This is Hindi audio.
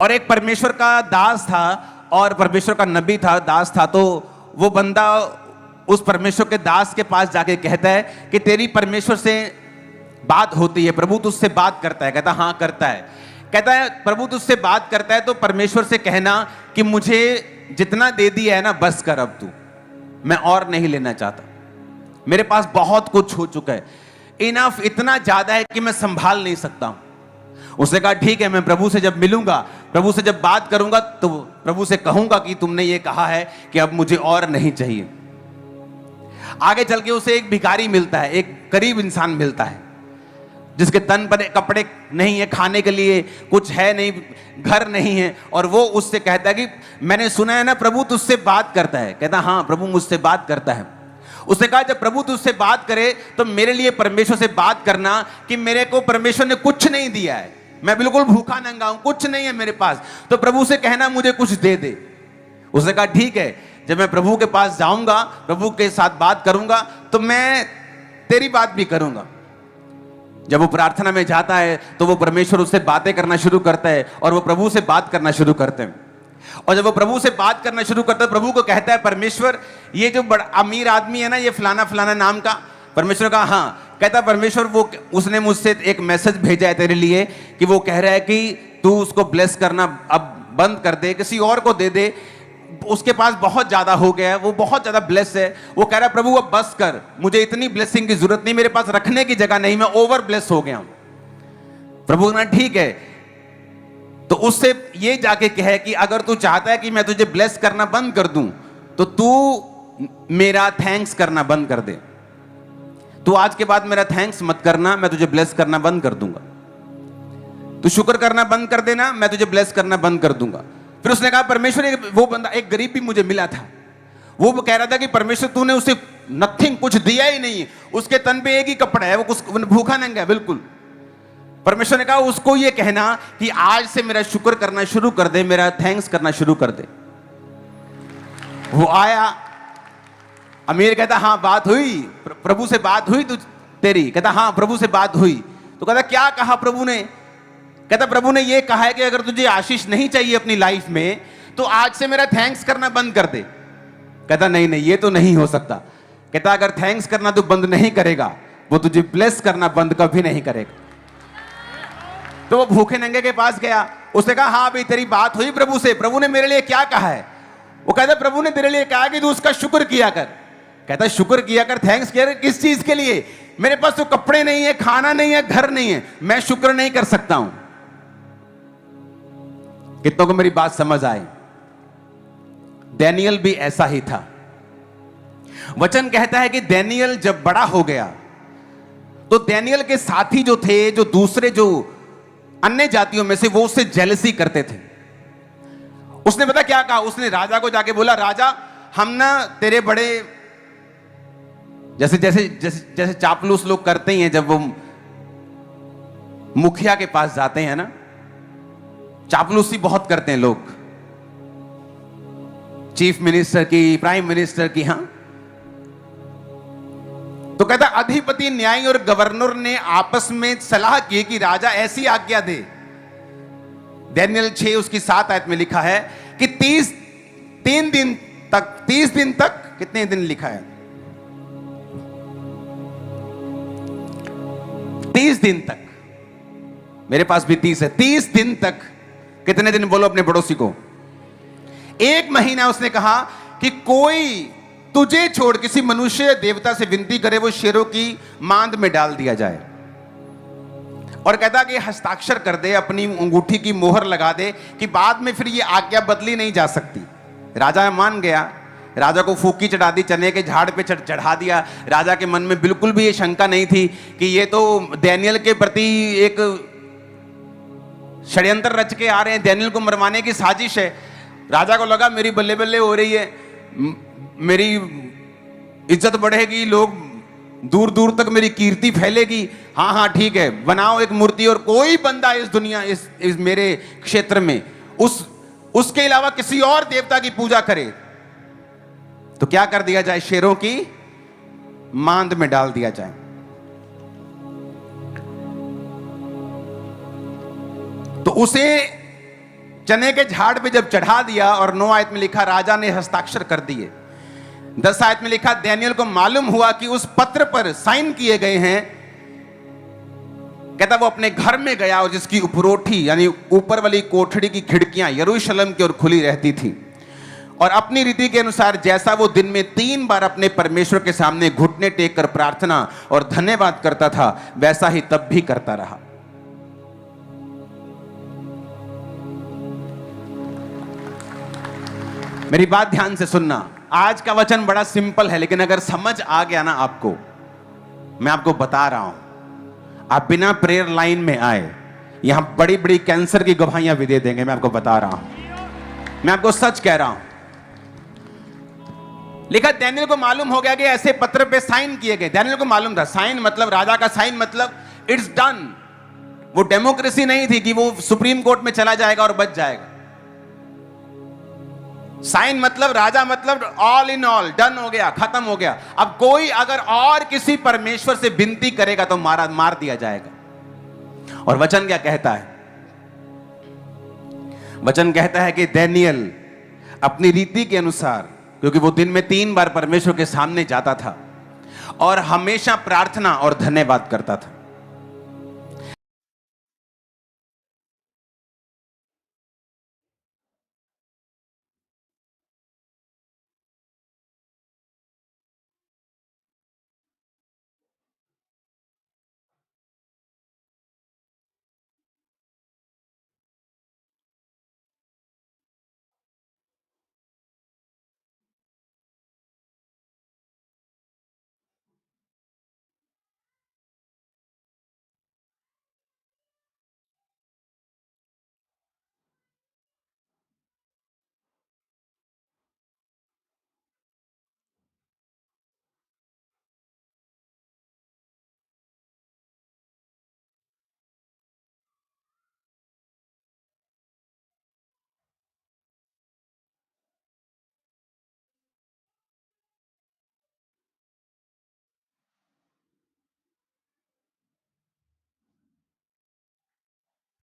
और एक परमेश्वर का दास था और परमेश्वर का नबी था, दास था। तो वो बंदा उस परमेश्वर के दास के पास जाके कहता है कि तेरी परमेश्वर से बात होती है, प्रभु तुझसे बात करता है। कहता हाँ करता है। कहता है प्रभु तुझसे बात करता है तो परमेश्वर से कहना कि मुझे जितना दे दिया है ना बस कर, अब तू, मैं और नहीं लेना चाहता, मेरे पास बहुत कुछ हो चुका है, इनफ, इतना ज्यादा है कि मैं संभाल नहीं सकता हूं। उसने कहा ठीक है, मैं प्रभु से जब मिलूंगा, प्रभु से जब बात करूंगा तो प्रभु से कहूंगा कि तुमने ये कहा है कि अब मुझे और नहीं चाहिए। आगे चल के उसे एक भिखारी मिलता है, एक गरीब इंसान मिलता है जिसके तन पर कपड़े नहीं है, खाने के लिए कुछ है नहीं, घर नहीं है। और वो उससे कहता है कि मैंने सुना है ना प्रभु तुझसे बात करता है। कहता हाँ प्रभु मुझसे बात करता है। उसने कहा जब प्रभु तुझसे बात करे तो मेरे लिए परमेश्वर से बात करना कि मेरे को परमेश्वर ने कुछ नहीं दिया है, मैं बिल्कुल भूखा नंगा हूं, कुछ नहीं है मेरे पास, तो प्रभु से कहना मुझे कुछ दे दे। उसने कहा ठीक है, जब मैं प्रभु के पास जाऊंगा, प्रभु के साथ बात करूंगा तो मैं तेरी बात भी करूंगा। जब वो प्रार्थना में जाता है तो वो परमेश्वर उससे बातें करना शुरू करता है और वो प्रभु से बात करना शुरू करते हैं। और जब वो प्रभु से बात करना शुरू करता है, प्रभु को कहता है परमेश्वर ये जो बड़ा अमीर आदमी है ना, ये फलाना फलाना नाम का। परमेश्वर का हाँ। कहता परमेश्वर वो उसने मुझसे एक मैसेज भेजा है तेरे लिए कि वो कह रहा है कि तू उसको ब्लेस करना अब बंद कर दे, किसी और को दे दे, उसके पास बहुत ज्यादा हो गया है, वो बहुत ज्यादा ब्लेस है। वो कह रहा है प्रभु अब बस कर, मुझे इतनी ब्लेसिंग की जरूरत नहीं, मेरे पास रखने की जगह नहीं, मैं ओवर ब्लेस हो गया हूं। प्रभु ने ठीक है, तो उससे ये जाके कहे कि अगर तू चाहता है कि मैं तुझे ब्लेस करना बंद कर दूं तो तू मेरा थैंक्स करना बंद कर दे। तू आज के बाद मेरा थैंक्स मत करना, मैं तुझे ब्लेस करना बंद कर दूंगा। तू शुक्र करना बंद कर देना, मैं तुझे ब्लेस करना बंद कर दूंगा। फिर उसने कहा परमेश्वर, वो बंदा एक गरीब भी मुझे मिला था, वो कह रहा था कि परमेश्वर तूने उसे नथिंग, कुछ दिया ही नहीं, उसके तन पे एक ही कपड़ा है, वो कुछ भूखा नंगा है बिल्कुल। परमेश्वर ने कहा उसको ये कहना कि आज से मेरा शुक्र करना शुरू कर दे, मेरा थैंक्स करना शुरू कर दे। वो आया, अमीर कहता हाँ बात हुई, प्रभु से बात हुई तू तेरी? कहता हाँ प्रभु से बात हुई। तो कहता क्या कहा प्रभु ने? कहता प्रभु ने ये कहा है कि अगर तुझे आशीष नहीं चाहिए अपनी लाइफ में तो आज से मेरा थैंक्स करना बंद कर दे। कहता नहीं नहीं ये तो नहीं हो सकता। कहता अगर थैंक्स करना तू बंद नहीं करेगा, वो तुझे ब्लेस करना बंद कभी नहीं करेगा। तो वो भूखे नंगे के पास गया, उसने कहा हाँ भाई तेरी बात हुई प्रभु से, प्रभु ने मेरे लिए क्या कहा है? वो कहता प्रभु ने तेरे लिए कहा कि तू उसका शुक्र किया कर। कहता शुक्र किया कर, थैंक्स किया कर, किस चीज के लिए? मेरे पास तो कपड़े नहीं है, खाना नहीं है, घर नहीं है, मैं शुक्र नहीं कर सकता हूं। कितनों को मेरी बात समझ आई? डैनियल भी ऐसा ही था। वचन कहता है कि डैनियल जब बड़ा हो गया तो डैनियल के साथी जो थे, जो दूसरे जो अन्य जातियों में से, वो उससे जेलसी करते थे। उसने पता क्या कहा? उसने राजा को जाके बोला राजा हम ना तेरे बड़े, जैसे जैसे जैसे जैसे चापलूस लोग करते ही हैं, जब वो मुखिया के पास जाते हैं ना, चापलूसी बहुत करते हैं लोग, चीफ मिनिस्टर की, प्राइम मिनिस्टर की। हां, तो कहता अधिपति, न्यायी और गवर्नर ने आपस में सलाह की कि राजा ऐसी आज्ञा दे। डैनियल 6 उसकी 7 आयत में लिखा है कि 30 दिन तक कितने दिन लिखा है? 30 दिन तक। मेरे पास भी 30 है। 30 दिन तक। कितने दिन? बोलो अपने पड़ोसी को। 1 महीना। उसने कहा कि कोई तुझे छोड़ किसी मनुष्य या देवता से विनती करे, वो शेरों की मांद में डाल दिया जाए। और कहता कि हस्ताक्षर कर दे, अपनी अंगूठी की मोहर लगा दे कि बाद में फिर ये आज्ञा बदली नहीं जा सकती। राजा मान गया। राजा को फूकी चढ़ा दी, चने के झाड़ पे चढ़ा दिया। राजा के मन में बिल्कुल भी ये शंका नहीं थी कि ये तो डैनियल के प्रति एक षड्यंत्र रच के आ रहे हैं, डैनियल को मरवाने की साजिश है। राजा को लगा मेरी बल्ले बल्ले हो रही है, मेरी इज्जत बढ़ेगी, लोग दूर दूर तक मेरी कीर्ति फैलेगी। हाँ हाँ ठीक है, बनाओ एक मूर्ति और कोई बंदा इस दुनिया इस मेरे क्षेत्र में उसके अलावा किसी और देवता की पूजा करे तो क्या कर दिया जाए? शेरों की मांद में डाल दिया जाए। तो उसे चने के झाड़ पे जब चढ़ा दिया और 9 आयत में लिखा राजा ने हस्ताक्षर कर दिए। 10 आयत में लिखा दानियल को मालूम हुआ कि उस पत्र पर साइन किए गए हैं। कहता वो अपने घर में गया और जिसकी उपरोठी यानी ऊपर वाली कोठड़ी की खिड़कियां यरूशलेम की ओर खुली रहती थी, और अपनी रीति के अनुसार जैसा वो दिन में 3 बार अपने परमेश्वर के सामने घुटने टेक कर प्रार्थना और धन्यवाद करता था, वैसा ही तब भी करता रहा। मेरी बात ध्यान से सुनना। आज का वचन बड़ा सिंपल है, लेकिन अगर समझ आ गया ना आपको, मैं आपको बता रहा हूं, आप बिना प्रेयर लाइन में आए यहां बड़ी बड़ी कैंसर की गवाहियां भी दे देंगे। मैं आपको बता रहा हूं, मैं आपको सच कह रहा हूं। लिखा दानियल को मालूम हो गया कि ऐसे पत्र पे साइन किए गए। दानियल को मालूम था, साइन मतलब राजा का साइन मतलब इट्स डन। वो डेमोक्रेसी नहीं थी कि वो सुप्रीम कोर्ट में चला जाएगा और बच जाएगा। साइन मतलब राजा मतलब ऑल इन ऑल, डन हो गया, खत्म हो गया। अब कोई अगर और किसी परमेश्वर से विनती करेगा तो मार दिया जाएगा। और वचन क्या कहता है? वचन कहता है कि दानियल अपनी रीति के अनुसार, क्योंकि वो दिन में 3 बार परमेश्वर के सामने जाता था और हमेशा प्रार्थना और धन्यवाद करता था।